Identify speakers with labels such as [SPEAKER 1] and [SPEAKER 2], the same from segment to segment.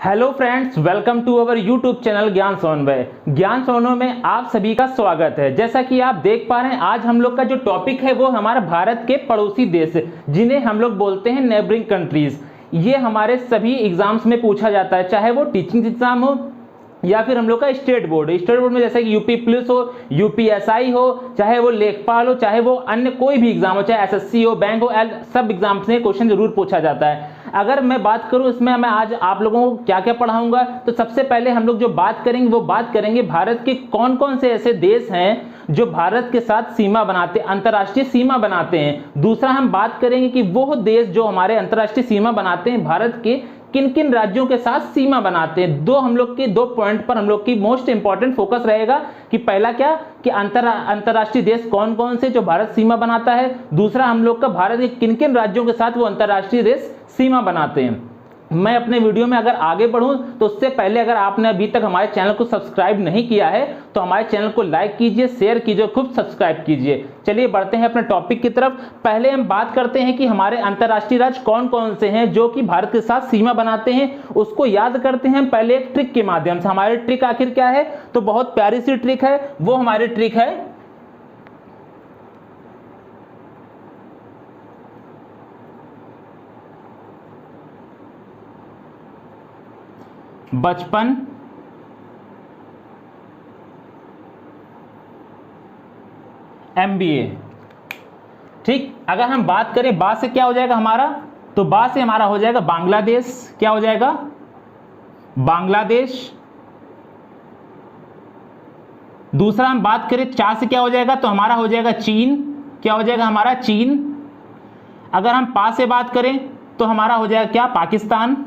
[SPEAKER 1] Hello friends, welcome to our YouTube channel Gyan Samanvay. ज्ञान समन्वय में आप सभी का स्वागत है। जैसा कि आप देख पा रहे हैं, आज हम लोग का जो टॉपिक है वो हमारा भारत के पड़ोसी देश, जिन्हें हम लोग बोलते हैं नेबरिंग कंट्रीज। ये हमारे सभी एग्जाम्स में पूछा जाता है, चाहे वो टीचिंग एग्जाम हो या फिर हम लोग का स्टेट बोर्ड में जैसे कि यूपी पुलिस हो, यूपीएसआई हो, चाहे वो लेखपाल हो, चाहे वो अन्य कोई भी एग्जाम हो, चाहे एसएससी हो, बैंक हो, सब एग्जाम्स में क्वेश्चन जरूर पूछा जाता है। अगर मैं बात करूं इसमें मैं आज आप लोगों को क्या क्या पढ़ाऊंगा, तो सबसे पहले हम लोग जो बात करेंगे वो बात करेंगे भारत के कौन कौन से ऐसे देश हैं जो भारत के साथ सीमा बनाते, अंतर्राष्ट्रीय सीमा बनाते हैं। दूसरा हम बात करेंगे कि वो देश जो हमारे अंतर्राष्ट्रीय सीमा बनाते हैं, भारत के किन किन राज्यों के साथ सीमा बनाते हैं। हम लोग के दो पॉइंट पर हम लोग की मोस्ट इंपॉर्टेंट फोकस रहेगा कि पहला क्या कि अंतर्राष्ट्रीय देश कौन कौन से जो भारत सीमा बनाता है, दूसरा हम लोग का भारत के किन किन राज्यों के साथ वो अंतर्राष्ट्रीय देश सीमा बनाते हैं। मैं अपने वीडियो में अगर आगे बढ़ूं तो उससे पहले अगर आपने अभी तक हमारे चैनल को सब्सक्राइब नहीं किया है तो हमारे चैनल को लाइक कीजिए, शेयर कीजिए, खूब सब्सक्राइब कीजिए। चलिए बढ़ते हैं अपने टॉपिक की तरफ। पहले हम बात करते हैं कि हमारे अंतर्राष्ट्रीय राज्य कौन कौन से हैं जो कि भारत के साथ सीमा बनाते हैं। उसको याद करते हैं पहले एक ट्रिक के माध्यम से। हमारी ट्रिक आखिर क्या है, तो बहुत प्यारी सी ट्रिक है। वो हमारी ट्रिक है बचपन MBA। ठीक, अगर हम बात करें बा से क्या हो जाएगा हमारा, तो बा से हमारा हो जाएगा बांग्लादेश। क्या हो जाएगा, बांग्लादेश। दूसरा हम बात करें चा से क्या हो जाएगा, तो हमारा हो जाएगा चीन। क्या हो जाएगा हमारा, चीन। अगर हम पा से बात करें तो हमारा हो जाएगा क्या, पाकिस्तान।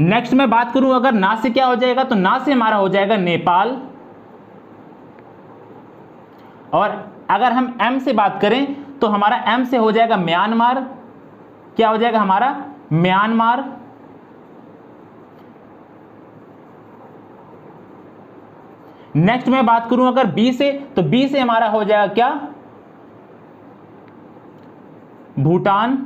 [SPEAKER 1] नेक्स्ट मैं बात करूं अगर ना से क्या हो जाएगा, तो ना से हमारा हो जाएगा नेपाल। और अगर हम एम से बात करें तो हमारा एम से हो जाएगा म्यांमार। क्या हो जाएगा हमारा, म्यांमार। नेक्स्ट मैं बात करूं अगर बी से, तो बी से हमारा हो जाएगा क्या, भूटान।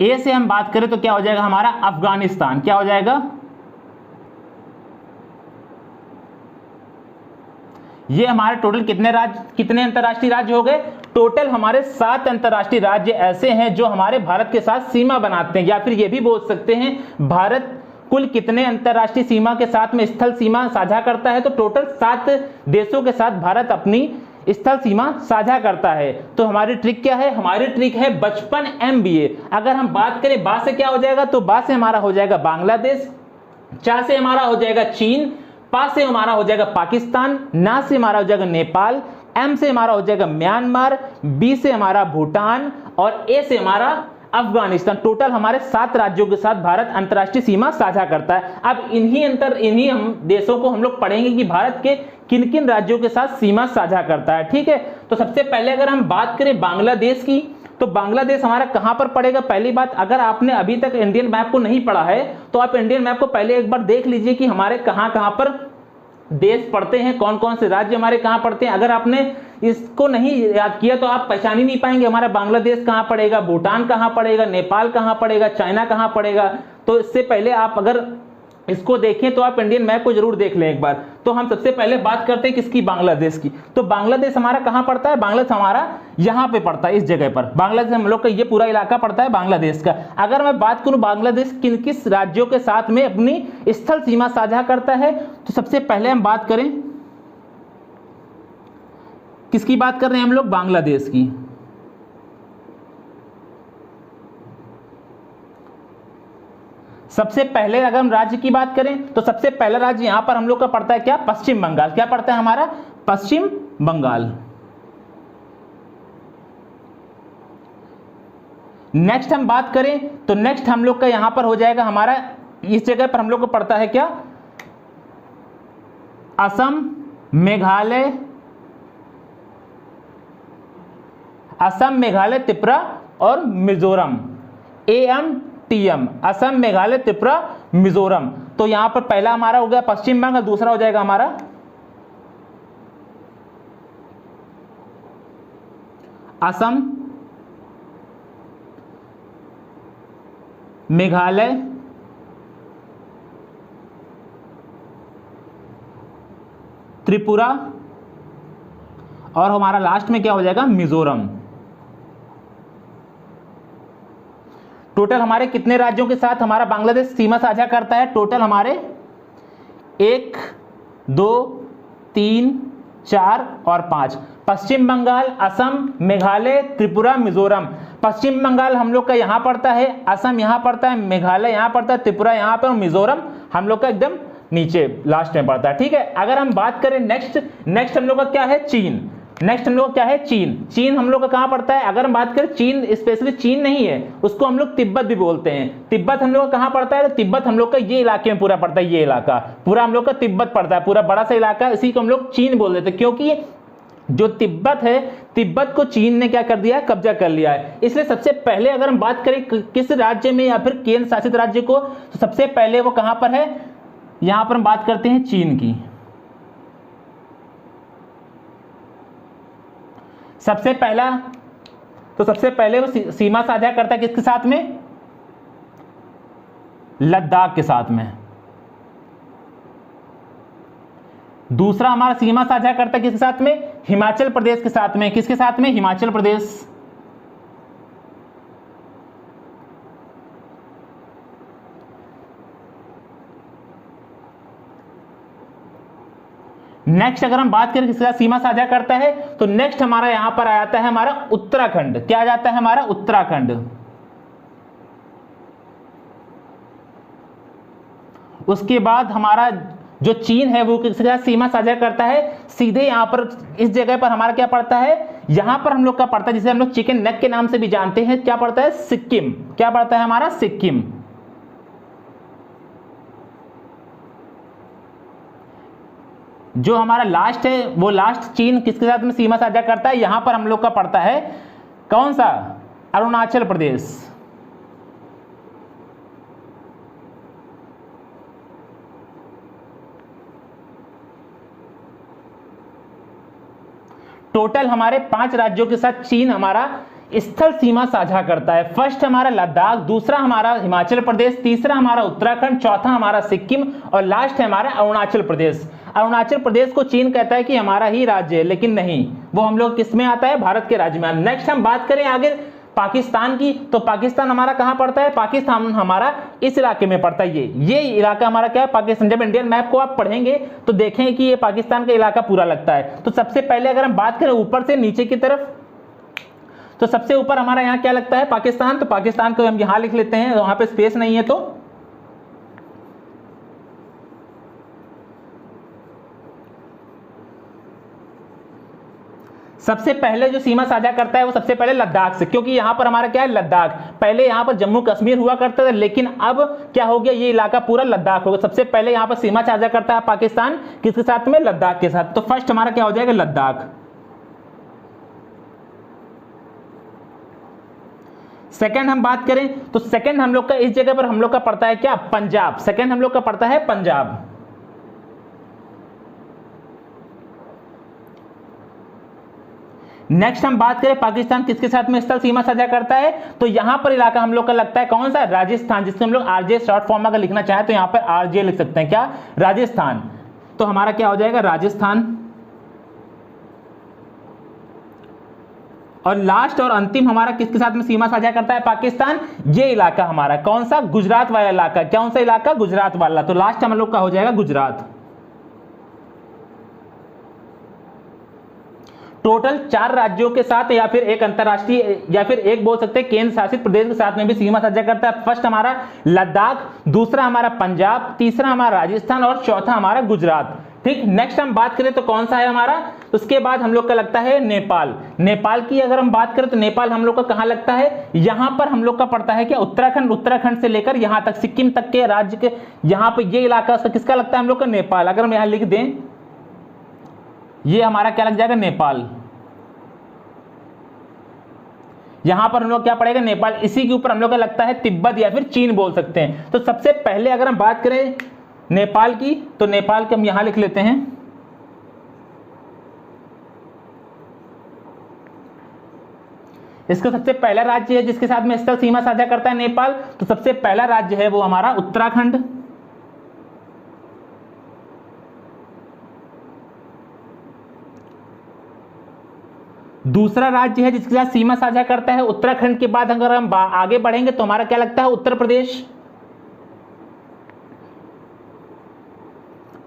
[SPEAKER 1] ए से हम बात करें तो क्या हो जाएगा हमारा, अफगानिस्तान। क्या हो जाएगा, ये हमारे टोटल कितने राज्य, कितने अंतर्राष्ट्रीय राज्य हो गए। टोटल हमारे 7 अंतर्राष्ट्रीय राज्य ऐसे हैं जो हमारे भारत के साथ सीमा बनाते हैं, या फिर ये भी बोल सकते हैं भारत कुल कितने अंतर्राष्ट्रीय सीमा के साथ में स्थल सीमा साझा करता है। तो टोटल 7 देशों के साथ भारत अपनी स्थल सीमा साझा करता है। तो हमारी ट्रिक क्या है, हमारी ट्रिक है बचपन MBA। अगर हम बात करें बा से क्या हो जाएगा, तो बा से हमारा हो जाएगा बांग्लादेश। चा से हमारा हो जाएगा चीन। पा से हमारा हो जाएगा पाकिस्तान। ना से हमारा हो जाएगा नेपाल। एम से हमारा हो जाएगा म्यांमार। बी से हमारा भूटान। और ए से हमारा अफगानिस्तान। टोटल हमारे 7 राज्यों के साथ भारत अंतर्राष्ट्रीय सीमा साझा करता है। अब इन्हीं हम देशों को हम लोग पढ़ेंगे कि भारत के किन किन राज्यों के साथ सीमा साझा करता है। ठीक है, तो सबसे पहले अगर हम बात करें बांग्लादेश की, तो बांग्लादेश हमारा कहां पर पड़ेगा। पहली बात, अगर आपने अभी तक इंडियन मैप को नहीं पढ़ा है तो आप इंडियन मैप को पहले एक बार देख लीजिए कि हमारे कहां कहां पर देश पड़ते हैं, कौन कौन से राज्य हमारे कहां पड़ते हैं। अगर आपने इसको नहीं याद किया तो आप पहचान ही नहीं पाएंगे हमारा बांग्लादेश कहां पड़ेगा, भूटान कहां पड़ेगा, नेपाल कहां पड़ेगा, चाइना कहां पड़ेगा। तो इससे पहले आप अगर इसको देखें तो आप इंडियन मैप को जरूर देख लें एक बार। तो हम सबसे पहले बात करते हैं किसकी, बांग्लादेश की। तो बांग्लादेश हमारा कहां पड़ता है, बांग्लादेश हमारा यहां पे पड़ता है, इस जगह पर। बांग्लादेश हम लोग का ये पूरा इलाका पड़ता है बांग्लादेश का। अगर मैं बात करूं बांग्लादेश किन किस राज्यों के साथ में अपनी स्थल सीमा साझा करता है, तो सबसे पहले हम बात करें किसकी बात कर रहे हैं हम लोग, बांग्लादेश की। सबसे पहले अगर हम राज्य की बात करें तो सबसे पहला राज्य यहां पर हम लोग का पड़ता है क्या, पश्चिम बंगाल। क्या पड़ता है हमारा, पश्चिम बंगाल। नेक्स्ट हम बात करें तो नेक्स्ट हम लोग का यहां पर हो जाएगा हमारा, इस जगह पर हम लोग को पड़ता है क्या, असम, मेघालय, असम, मेघालय, त्रिपुरा और मिजोरम। AMTM, असम, मेघालय, त्रिपुरा, मिजोरम। तो यहां पर पहला हमारा हो गया पश्चिम बंगाल, दूसरा हो जाएगा हमारा असम, मेघालय, त्रिपुरा और हमारा लास्ट में क्या हो जाएगा, मिजोरम। टोटल हमारे कितने राज्यों के साथ हमारा बांग्लादेश सीमा साझा करता है? टोटल हमारे 1, 2, 3, 4 और 5। पश्चिम बंगाल, असम, मेघालय, त्रिपुरा, मिजोरम। पश्चिम बंगाल हम लोग का यहां पड़ता है, असम यहां पड़ता है, मेघालय यहां पड़ता है, त्रिपुरा यहां पर, मिजोरम हम लोग का एकदम नीचे लास्ट में पड़ता है। ठीक है, अगर हम बात करें नेक्स्ट हम लोग का क्या है, चीन। नेक्स्ट हम लोग का क्या है, चीन। चीन हम लोग का कहां पड़ता है? अगर हम बात करें चीन, स्पेशली चीन नहीं है, उसको हम लोग तिब्बत भी बोलते हैं। तिब्बत हम लोग का कहां पड़ता है? तो तिब्बत हम लोग का ये इलाके में पूरा पड़ता है, ये इलाका पूरा हम लोग का तिब्बत पड़ता है, पूरा बड़ा सा इलाका, इसी को हम लोग चीन बोल देते हैं, क्योंकि जो तिब्बत है, तिब्बत को चीन ने क्या कर दिया है, कब्जा कर लिया है। इसलिए सबसे पहले अगर हम बात करें किस राज्य में या फिर केंद्र शासित राज्य को, तो सबसे पहले वो कहां पर है? यहां पर हम बात करते हैं चीन की। सबसे पहले वो सीमा साझा करता है किसके साथ में? लद्दाख के साथ में। दूसरा हमारा सीमा साझा करता है किसके साथ में? हिमाचल प्रदेश के साथ में। किसके साथ में? हिमाचल प्रदेश। नेक्स्ट अगर हम बात करें किसके साथ सीमा साझा करता है, तो नेक्स्ट हमारा यहां पर आ जाता है हमारा उत्तराखंड। क्या आ जाता है हमारा? उत्तराखंड। उसके बाद हमारा जो चीन है वो किसके साथ सीमा साझा करता है? सीधे यहां पर इस जगह पर हमारा क्या पड़ता है? यहां पर हम लोग का पड़ता है, जिसे हम लोग चिकन नेक के नाम से भी जानते हैं, क्या पड़ता है? सिक्किम। क्या पड़ता है हमारा? सिक्किम। जो हमारा लास्ट है वो लास्ट चीन किसके साथ में सीमा साझा करता है? यहां पर हम लोग का पड़ता है कौन सा? अरुणाचल प्रदेश। टोटल हमारे 5 राज्यों के साथ चीन हमारा स्थल सीमा साझा करता है। फर्स्ट हमारा लद्दाख, दूसरा हमारा हिमाचल प्रदेश, तीसरा हमारा उत्तराखंड, चौथा हमारा सिक्किम और लास्ट है हमारा अरुणाचल प्रदेश। अरुणाचल प्रदेश को चीन कहता है कि हमारा ही राज्य है, लेकिन नहीं, वो हम लोग किस में आता है? भारत के राज्य में। नेक्स्ट हम बात करें आगे पाकिस्तान की, तो पाकिस्तान हमारा कहां पड़ता है? पाकिस्तान हमारा इस इलाके में पड़ता है। ये इलाका हमारा क्या है? पाकिस्तान। जब इंडियन मैप को आप पढ़ेंगे तो देखें कि ये पाकिस्तान का इलाका पूरा लगता है। तो सबसे पहले अगर हम बात करें ऊपर से नीचे की तरफ, तो सबसे ऊपर हमारा यहां क्या लगता है? पाकिस्तान। तो पाकिस्तान को हम यहां लिख लेते हैं, वहां पे स्पेस नहीं है। तो सबसे पहले जो सीमा साझा करता है वो सबसे पहले लद्दाख से, क्योंकि यहां पर हमारा क्या है? लद्दाख। पहले यहां पर जम्मू कश्मीर हुआ करता था, लेकिन अब क्या हो गया? ये इलाका पूरा लद्दाख हो गया। सबसे पहले यहां पर सीमा साझा करता है पाकिस्तान किसके साथ में? लद्दाख के साथ। तो फर्स्ट हमारा क्या हो जाएगा? लद्दाख। सेकंड हम बात करें तो सेकंड हम लोग का इस जगह पर हम लोग का पड़ता है क्या? पंजाब। सेकंड हम लोग का पड़ता है पंजाब। नेक्स्ट हम बात करें पाकिस्तान किसके साथ में स्थल सीमा साझा करता है, तो यहां पर इलाका हम लोग का लगता है कौन सा? राजस्थान, जिसको हम लोग आरजे शॉर्ट फॉर्म में अगर लिखना चाहें तो यहां पर आरजे लिख सकते हैं। क्या? राजस्थान। तो हमारा क्या हो जाएगा? राजस्थान। और लास्ट और अंतिम हमारा किसके साथ में सीमा साझा करता है? पाकिस्तान। ये इलाका हमारा कौन सा? गुजरात वाला इलाका। कौन सा इलाका? गुजरात वाला। तो लास्ट हम लोग का हो जाएगा गुजरात। टोटल 4 राज्यों के साथ या फिर एक अंतरराष्ट्रीय या फिर एक बोल सकते हैं केंद्र शासित प्रदेश के साथ में भी सीमा साझा करता है। फर्स्ट हमारा लद्दाख, दूसरा हमारा पंजाब, तीसरा हमारा राजस्थान और चौथा हमारा गुजरात। ठीक, नेक्स्ट हम बात करें तो कौन सा है हमारा? उसके बाद हम लोग का लगता है नेपाल। नेपाल की अगर हम बात करें तो नेपाल हम लोग का कहां लगता है? यहां पर हम लोग का पड़ता है क्या? उत्तराखंड। उत्तराखंड से लेकर यहां तक सिक्किम तक के राज्य के यहां पर ये इलाका किसका लगता है हम लोग का? नेपाल। अगर हम यहां लिख दें, ये हमारा क्या लग जाएगा? नेपाल। यहां पर हम लोग क्या पड़ेगा? नेपाल। इसी के ऊपर हम लोग का लगता है तिब्बत या फिर चीन बोल सकते हैं। तो सबसे पहले अगर हम बात करें नेपाल की, तो नेपाल के हम यहां लिख लेते हैं। इसका सबसे पहला राज्य है जिसके साथ में स्थल सीमा साझा करता है नेपाल, तो सबसे पहला राज्य है वो हमारा उत्तराखंड। दूसरा राज्य है जिसके साथ सीमा साझा करता है उत्तराखंड के बाद अगर हम आगे बढ़ेंगे तो हमारा क्या लगता है, उत्तर प्रदेश,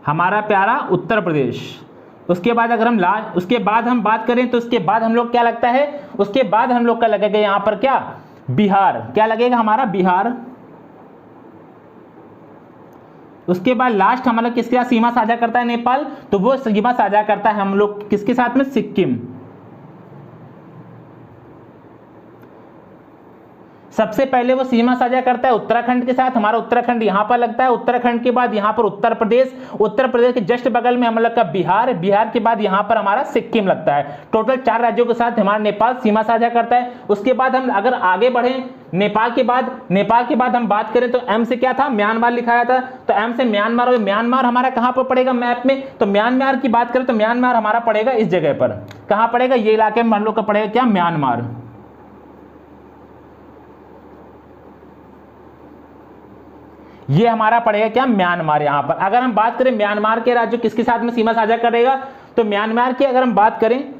[SPEAKER 1] हमारा प्यारा उत्तर प्रदेश। उसके बाद अगर हम उसके बाद हम बात करें तो उसके बाद हम लोग क्या लगता है, उसके बाद हम लोग का लगेगा यहां पर क्या, बिहार। क्या लगेगा हमारा, बिहार। उसके बाद लास्ट हमारा किसके साथ सीमा साझा करता है नेपाल, तो वो सीमा साझा करता है हम लोग किसके साथ में, सिक्किम। सबसे पहले वो सीमा साझा करता है उत्तराखंड के साथ, हमारा उत्तराखंड यहां पर लगता है। उत्तराखंड के बाद यहां पर उत्तर प्रदेश, उत्तर प्रदेश के जस्ट बगल में हम लोग का बिहार, बिहार के बाद यहां पर हमारा सिक्किम लगता है। टोटल 4 राज्यों के साथ हमारा नेपाल सीमा साझा करता है। उसके बाद हम अगर आगे बढ़े, नेपाल के बाद हम बात करें तो एम से क्या था, म्यांमार लिखाया था, तो एम से म्यांमार, और म्यांमार हमारा कहां पर पड़ेगा मैप में, तो म्यांमार की बात करें तो म्यांमार हमारा पड़ेगा इस जगह पर। कहां पड़ेगा, ये इलाके में हम लोग का पड़ेगा क्या, म्यांमार। ये हमारा पड़ेगा क्या, म्यांमार। यहां पर अगर हम बात करें म्यांमार के राज्य किसके साथ में सीमा साझा करेगा, तो म्यांमार की अगर हम बात करें,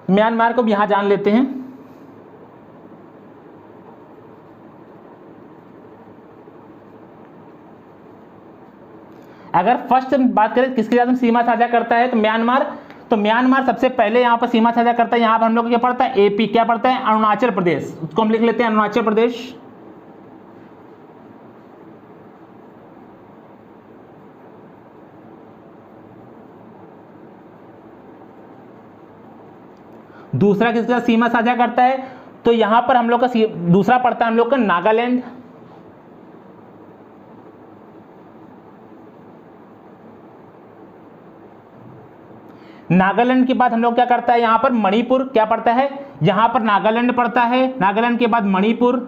[SPEAKER 1] म्यांमार को भी यहां जान लेते हैं। अगर फर्स्ट बात करें किसके साथ में सीमा साझा करता है तो म्यांमार, तो म्यांमार सबसे पहले यहां पर सीमा साझा करता है। यहां पर हम लोग को क्या पड़ता है, एपी, क्या पड़ता है, अरुणाचल प्रदेश। उसको हम लिख लेते हैं अरुणाचल प्रदेश। दूसरा किसके साथ सीमा साझा करता है, तो यहां पर हम लोग का दूसरा पड़ता है हम लोग का नागालैंड। नागालैंड के बाद हम लोग क्या करता है, यहां पर मणिपुर क्या पड़ता है, यहां पर नागालैंड पड़ता है, नागालैंड के बाद मणिपुर।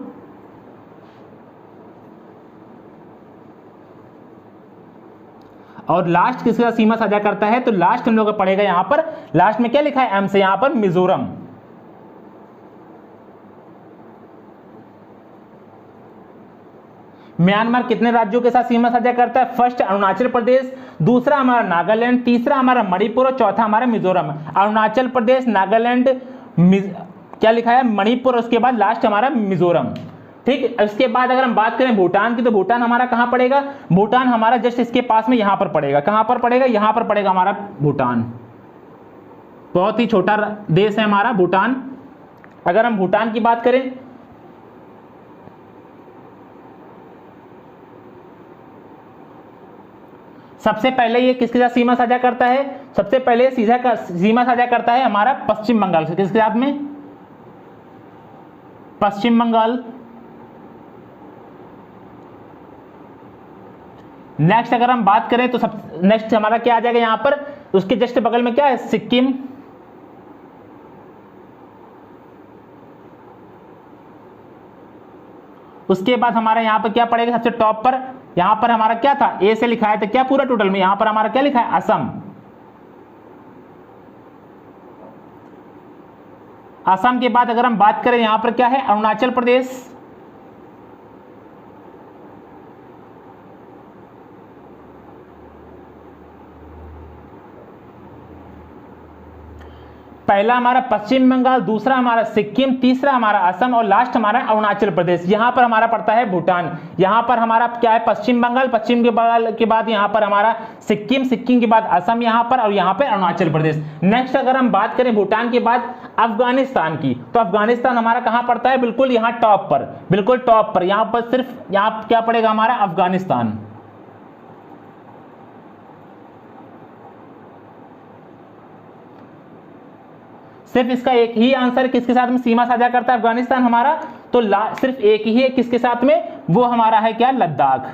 [SPEAKER 1] और लास्ट किसके साथ सीमा साझा करता है, तो लास्ट हम लोग का पड़ेगा यहां पर, लास्ट में क्या लिखा है एम से, यहां पर मिजोरम। म्यांमार कितने राज्यों के साथ सीमा साझा करता है, फर्स्ट अरुणाचल प्रदेश, दूसरा हमारा नागालैंड, तीसरा हमारा मणिपुर और चौथा हमारा मिजोरम। अरुणाचल प्रदेश, नागालैंड, क्या लिखा है, मणिपुर, उसके बाद लास्ट हमारा मिजोरम। ठीक, इसके बाद अगर हम बात करें भूटान की, तो भूटान हमारा कहां पड़ेगा, भूटान हमारा जस्ट इसके पास में यहां पर पड़ेगा। कहां पर पड़ेगा, यहां पर पड़ेगा हमारा भूटान। बहुत ही छोटा देश है हमारा भूटान। अगर हम भूटान की बात करें, सबसे पहले ये किसके साथ सीमा साझा करता है, सबसे पहले सीमा साझा करता है हमारा पश्चिम बंगाल से। किसके साथ में, पश्चिम बंगाल। नेक्स्ट अगर हम बात करें तो नेक्स्ट हमारा क्या आ जाएगा, यहां पर उसके जस्ट बगल में क्या है, सिक्किम। उसके बाद हमारा यहां पर क्या पड़ेगा, सबसे टॉप पर, यहां पर हमारा क्या था, ए से लिखा है तो क्या पूरा टोटल में, यहां पर हमारा क्या लिखा है, असम। असम के बाद अगर हम बात करें यहां पर क्या है, अरुणाचल प्रदेश। पहला हमारा पश्चिम बंगाल, दूसरा हमारा सिक्किम, तीसरा हमारा असम और लास्ट हमारा अरुणाचल प्रदेश। यहां पर हमारा पड़ता है भूटान। यहां पर हमारा क्या है, पश्चिम बंगाल, पश्चिम के बंगाल के बाद यहां पर हमारा सिक्किम, सिक्किम के बाद असम यहां पर, और यहां पर अरुणाचल प्रदेश। नेक्स्ट अगर हम बात करें भूटान के बाद अफगानिस्तान की, तो अफगानिस्तान हमारा कहां पड़ता है, बिल्कुल यहां टॉप पर, बिल्कुल टॉप पर। यहां पर सिर्फ यहां क्या पड़ेगा हमारा, अफगानिस्तान। सिर्फ इसका एक ही आंसर किसके साथ में सीमा साझा करता है अफगानिस्तान हमारा, तो सिर्फ एक ही है किसके साथ में, वो हमारा है क्या, लद्दाख।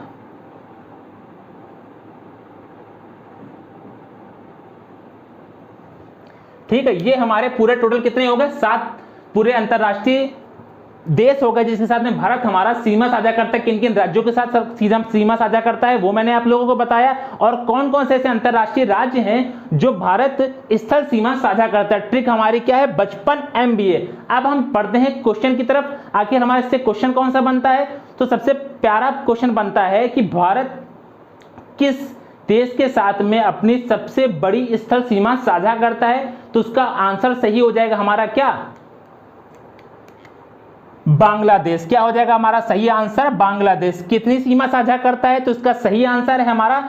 [SPEAKER 1] ठीक है, ये हमारे पूरे टोटल कितने हो गए, 7 पूरे अंतरराष्ट्रीय देश होगा जिसके साथ में भारत हमारा सीमा साझा करता है, किन किन राज्यों के साथ सीमा साझा करता है वो मैंने आप लोगों को बताया, और कौन कौन से ऐसे अंतरराष्ट्रीय राज्य हैं जो भारत स्थल सीमा साझा करता है। ट्रिक हमारी क्या है? 55 MBA। अब हम पढ़ते हैं क्वेश्चन की तरफ, आखिर हमारे से क्वेश्चन कौन सा बनता है। तो सबसे प्यारा क्वेश्चन बनता है कि भारत किस देश के साथ में अपनी सबसे बड़ी स्थल सीमा साझा करता है, तो उसका आंसर सही हो जाएगा हमारा क्या? बांग्लादेश। क्या हो जाएगा हमारा सही आंसर? बांग्लादेश। कितनी सीमा साझा करता है? तो इसका सही आंसर है हमारा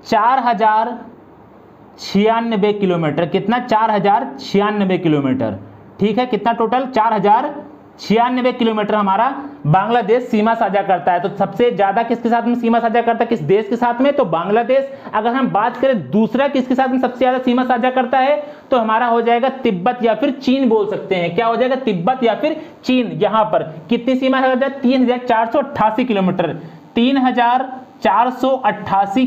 [SPEAKER 1] 4096 किलोमीटर। कितना? 4096 किलोमीटर। ठीक है, कितना टोटल? 4096 किलोमीटर हमारा बांग्लादेश सीमा साझा करता है। तो सबसे ज्यादा किसके साथ में सीमा साझा करता है, किस देश के साथ में? तो बांग्लादेश। अगर हम बात करें दूसरा किसके साथ में सबसे ज्यादा सीमा साझा करता है, तो हमारा हो जाएगा तिब्बत या फिर चीन बोल सकते हैं। क्या हो जाएगा? तिब्बत या फिर चीन। यहां पर कितनी सीमा साझा? 3488 किलोमीटर। 3488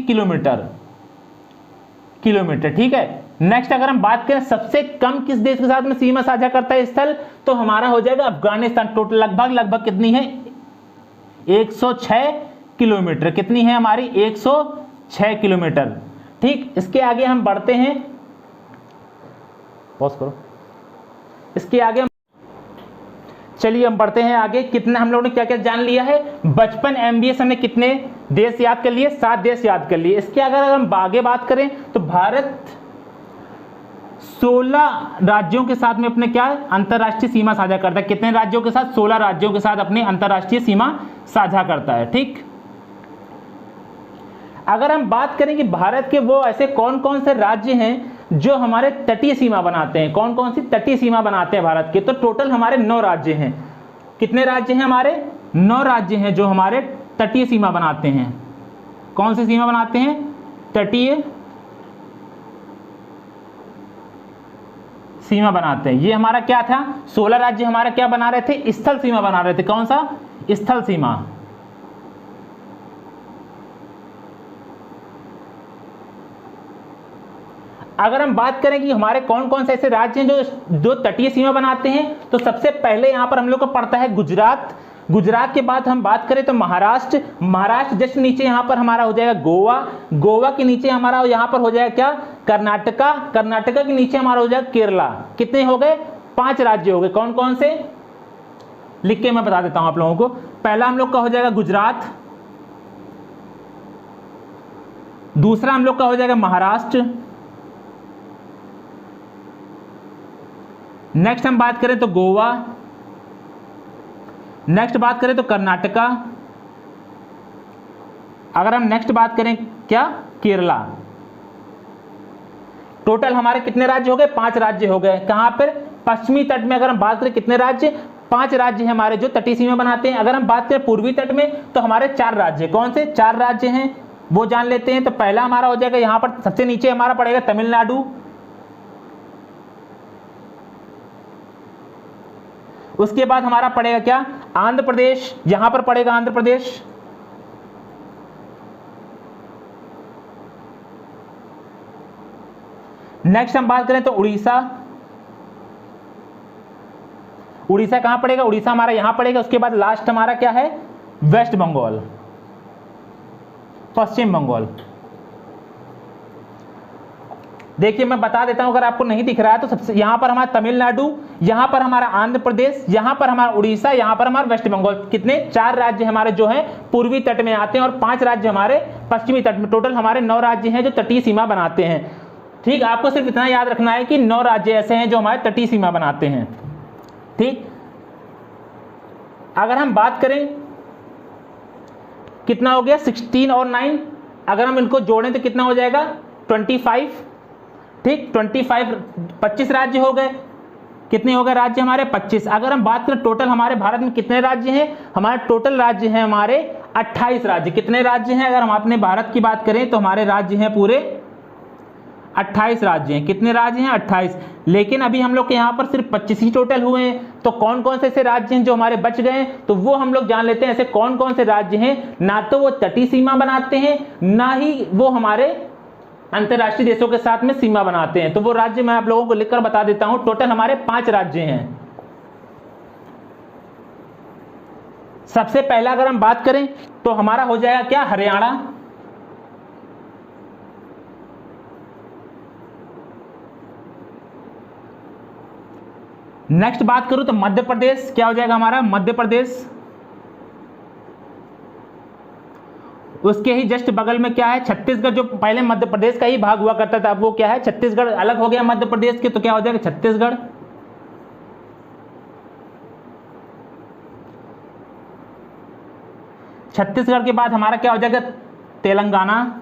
[SPEAKER 1] किलोमीटर। ठीक है। नेक्स्ट अगर हम बात करें सबसे कम किस देश के साथ में सीमा साझा करता है स्थल, तो हमारा हो जाएगा अफगानिस्तान। टोटल लगभग कितनी है? 106 किलोमीटर। कितनी है हमारी? 106 किलोमीटर। ठीक, इसके आगे हम बढ़ते हैं, पॉज करो। इसके आगे चलिए हम बढ़ते हैं आगे। कितना हम लोगों ने क्या क्या जान लिया है? 55 MBA हमने कितने देश याद कर लिए? 7 देश याद कर लिए। इसके अगर हम आगे बात करें तो भारत 16 राज्यों के साथ में अपने क्या अंतरराष्ट्रीय सीमा साझा करता है। कितने राज्यों के साथ? 16 राज्यों के साथ अपने अंतरराष्ट्रीय सीमा साझा करता है। ठीक, अगर हम बात करें कि भारत के वो ऐसे कौन कौन से राज्य हैं जो हमारे तटीय सीमा बनाते हैं, कौन कौन सी तटीय सीमा बनाते हैं भारत के, तो टोटल हमारे 9 राज्य हैं। कितने राज्य हैं हमारे? 9 राज्य हैं जो हमारे तटीय सीमा बनाते हैं। कौन सी सीमा बनाते हैं? तटीय सीमा बनाते हैं। ये हमारा क्या था? 16 राज्य हमारा क्या बना रहे थे? स्थल सीमा बना रहे थे। कौन सा? स्थल सीमा। अगर हम बात करें कि हमारे कौन कौन से ऐसे राज्य हैं जो तटीय सीमा बनाते हैं, तो सबसे पहले यहां पर हम लोग को पड़ता है गुजरात। गुजरात के बाद हम बात करें तो महाराष्ट्र। महाराष्ट्र जस्ट नीचे यहां पर हमारा हो जाएगा गोवा। गोवा के नीचे हमारा यहां पर हो जाएगा क्या? कर्नाटका। कर्नाटका के नीचे हमारा हो जाएगा केरला। कितने हो गए? 5 राज्य हो गए। कौन कौन से? लिख के मैं बता देता हूं आप लोगों को। पहला हम लोग का हो जाएगा गुजरात, दूसरा हम लोग का हो जाएगा महाराष्ट्र, नेक्स्ट हम बात करें तो गोवा, नेक्स्ट बात करें तो कर्नाटका, अगर हम नेक्स्ट बात करें क्या? केरला। टोटल हमारे कितने राज्य हो गए? 5 राज्य हो गए। कहां पर? पश्चिमी तट में अगर हम बात करें कितने राज्य? 5 राज्य हैं हमारे जो तटीय सीमा बनाते हैं। अगर हम बात करें पूर्वी तट में तो हमारे 4 राज्य। कौन से 4 राज्य हैं वो जान लेते हैं। तो पहला हमारा हो जाएगा यहां पर सबसे नीचे हमारा पड़ेगा तमिलनाडु, उसके बाद हमारा पड़ेगा क्या? आंध्र प्रदेश। यहां पर पड़ेगा आंध्र प्रदेश, नेक्स्ट हम बात करें तो उड़ीसा। उड़ीसा कहां पड़ेगा? उड़ीसा हमारा यहां पड़ेगा। उसके बाद लास्ट हमारा क्या है? वेस्ट बंगाल, पश्चिम बंगाल। देखिए मैं बता देता हूं अगर आपको नहीं दिख रहा है तो सबसे यहां पर हमारा तमिलनाडु, यहां पर हमारा आंध्र प्रदेश, यहां पर हमारा उड़ीसा, यहां पर हमारा वेस्ट बंगाल। कितने? 4 राज्य हमारे जो हैं पूर्वी तट में आते हैं और 5 राज्य हमारे पश्चिमी तट में। टोटल हमारे 9 राज्य हैं जो तटीय सीमा बनाते हैं। ठीक, आपको सिर्फ इतना याद रखना है कि 9 राज्य ऐसे हैं जो हमारे तटीय सीमा बनाते हैं। ठीक, अगर हम बात करें कितना हो गया? 16 और 9, अगर हम इनको जोड़ें तो कितना हो जाएगा? 25। ठीक, 25 राज्य हो गए। कितने हो गए राज्य हमारे? 25। अगर हम बात करें टोटल हमारे भारत में कितने राज्य हैं? हमारे टोटल राज्य हैं हमारे 28 राज्य। कितने राज्य हैं? अगर हम अपने भारत की बात करें तो हमारे राज्य हैं पूरे 28 राज्य हैं। कितने राज्य हैं? 28। लेकिन अभी हम लोग के यहाँ पर सिर्फ 25 ही टोटल हुए हैं। तो कौन कौन से ऐसे राज्य हैं जो हमारे बच गए? तो वो हम लोग जान लेते हैं। ऐसे कौन कौन से राज्य हैं ना तो वो तटीय सीमा बनाते हैं ना ही वो हमारे अंतरराष्ट्रीय देशों के साथ में सीमा बनाते हैं। तो वो राज्य मैं आप लोगों को लिखकर बता देता हूं। टोटल हमारे 5 राज्य हैं। सबसे पहला अगर हम बात करें तो हमारा हो जाएगा क्या, हरियाणा। नेक्स्ट बात करूं तो मध्य प्रदेश, क्या हो जाएगा हमारा, मध्य प्रदेश। उसके ही जस्ट बगल में क्या है, छत्तीसगढ़, जो पहले मध्य प्रदेश का ही भाग हुआ करता था, अब वो क्या है, छत्तीसगढ़ अलग हो गया मध्य प्रदेश के, तो क्या हो जाएगा छत्तीसगढ़। छत्तीसगढ़ के बाद हमारा क्या हो जाएगा, तेलंगाना।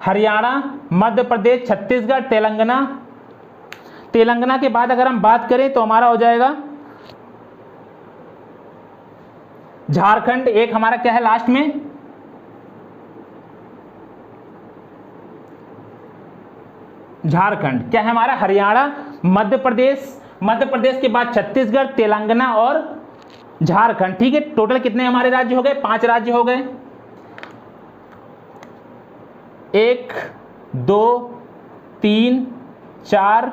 [SPEAKER 1] हरियाणा, मध्य प्रदेश, छत्तीसगढ़, तेलंगाना। तेलंगाना के बाद अगर हम बात करें तो हमारा हो जाएगा झारखंड, एक हमारा क्या है लास्ट में, झारखंड। क्या है हमारा, हरियाणा, मध्य प्रदेश, मध्य प्रदेश के बाद छत्तीसगढ़, तेलंगाना और झारखंड। ठीक है, टोटल कितने हमारे राज्य हो गए, 5 राज्य हो गए। 1 2 3 4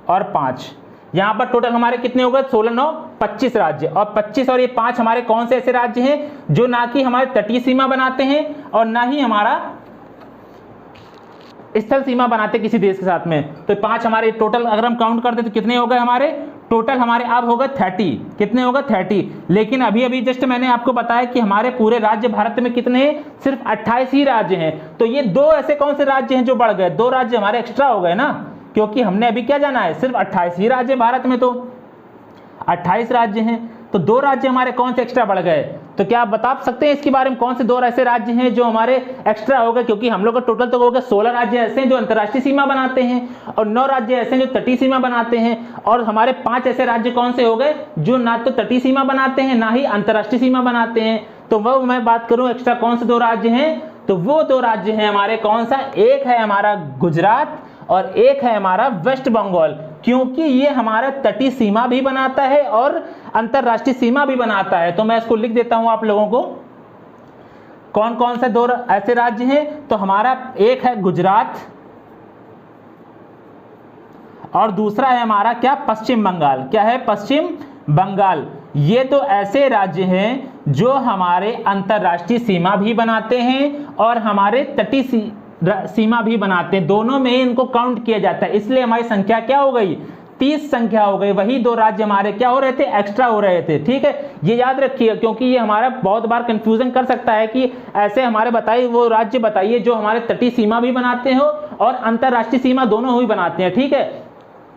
[SPEAKER 1] और 5, यहां पर टोटल हमारे कितने हो गए, 16 9 25 राज्य। और 25 और ये 5 हमारे कौन से ऐसे राज्य हैं जो ना कि हमारे तटीय सीमा बनाते हैं और ना ही हमारा स्थल सीमा बनाते किसी देश के साथ में। तो 5 हमारे टोटल अगर हम काउंट करते तो कितने हो गए हमारे, टोटल हमारे अब होगा 30। कितने होगा, 30। लेकिन अभी अभी जस्ट मैंने आपको बताया कि हमारे पूरे राज्य भारत में कितने हैं, सिर्फ 28 ही राज्य हैं। तो ये 2 ऐसे कौन से राज्य हैं जो बढ़ गए, 2 राज्य हमारे एक्स्ट्रा हो गए ना, क्योंकि हमने अभी क्या जाना है, सिर्फ 28 ही राज्य भारत में, तो 28 राज्य हैं, तो 2 राज्य हमारे कौन से एक्स्ट्रा बढ़ गए। तो क्या आप बता सकते हैं इसके बारे में, कौन से 2 ऐसे राज्य हैं जो हमारे एक्स्ट्रा हो गए, क्योंकि हम लोग का टोटल तो हो गया 16 राज्य ऐसे हैं जो अंतर्राष्ट्रीय सीमा बनाते हैं और 9 राज्य ऐसे हैं जो तटीय सीमा बनाते हैं, और हमारे 5 ऐसे राज्य कौन से हो गए जो ना तो तटीय सीमा बनाते हैं ना ही अंतर्राष्ट्रीय सीमा बनाते हैं। तो वह मैं बात करूं एक्स्ट्रा कौन से 2 राज्य हैं, तो वो 2 राज्य हैं हमारे कौन सा, एक है हमारा गुजरात और एक है हमारा वेस्ट बंगाल, क्योंकि ये हमारा तटीय सीमा भी बनाता है और अंतरराष्ट्रीय सीमा भी बनाता है। तो मैं इसको लिख देता हूं आप लोगों को, कौन कौन से 2 ऐसे राज्य हैं, तो हमारा एक है गुजरात और दूसरा है हमारा क्या, पश्चिम बंगाल। क्या है, पश्चिम बंगाल। ये 2 ऐसे राज्य हैं जो हमारे अंतरराष्ट्रीय सीमा भी बनाते हैं और हमारे तटीय सीमा भी बनाते हैं, दोनों में इनको काउंट किया जाता है। इसलिए हमारी संख्या क्या हो गई, 30 संख्या हो गई। वही 2 राज्य हमारे क्या हो रहे थे, एक्स्ट्रा हो रहे थे। ठीक है, ये याद रखिए, क्योंकि ये हमारा बहुत बार कंफ्यूजन कर सकता है कि ऐसे हमारे बताइए वो राज्य बताइए जो हमारे तटीय सीमा भी बनाते हो और अंतरराष्ट्रीय सीमा दोनों ही बनाते हैं। ठीक है,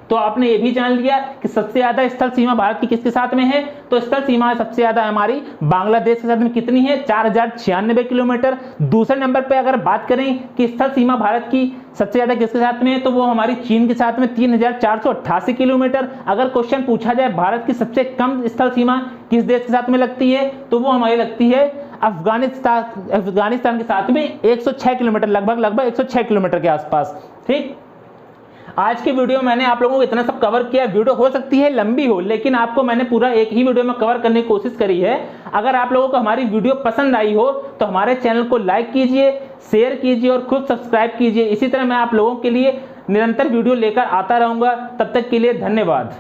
[SPEAKER 1] तो आपने ये भी जान लिया कि सबसे ज्यादा स्थल सीमा भारत की किसके साथ में है, तो स्थल सीमा सबसे ज्यादा हमारी बांग्लादेश के साथ में कितनी है, 4096 किलोमीटर। दूसरे नंबर पे अगर बात करें कि स्थल सीमा भारत की सबसे ज्यादा किसके साथ में है, तो वो हमारी चीन के साथ में 3488 किलोमीटर। अगर क्वेश्चन पूछा जाए भारत की सबसे कम स्थल सीमा किस देश के साथ में लगती है, तो वो हमारी लगती है अफगानिस्तान के साथ में 106 किलोमीटर, लगभग 106 किलोमीटर के आसपास। ठीक, आज की वीडियो मैंने आप लोगों को इतना सब कवर किया। वीडियो हो सकती है लंबी हो, लेकिन आपको मैंने पूरा एक ही वीडियो में कवर करने की कोशिश करी है। अगर आप लोगों को हमारी वीडियो पसंद आई हो तो हमारे चैनल को लाइक कीजिए, शेयर कीजिए और खुद सब्सक्राइब कीजिए। इसी तरह मैं आप लोगों के लिए निरंतर वीडियो लेकर आता रहूंगा। तब तक के लिए धन्यवाद।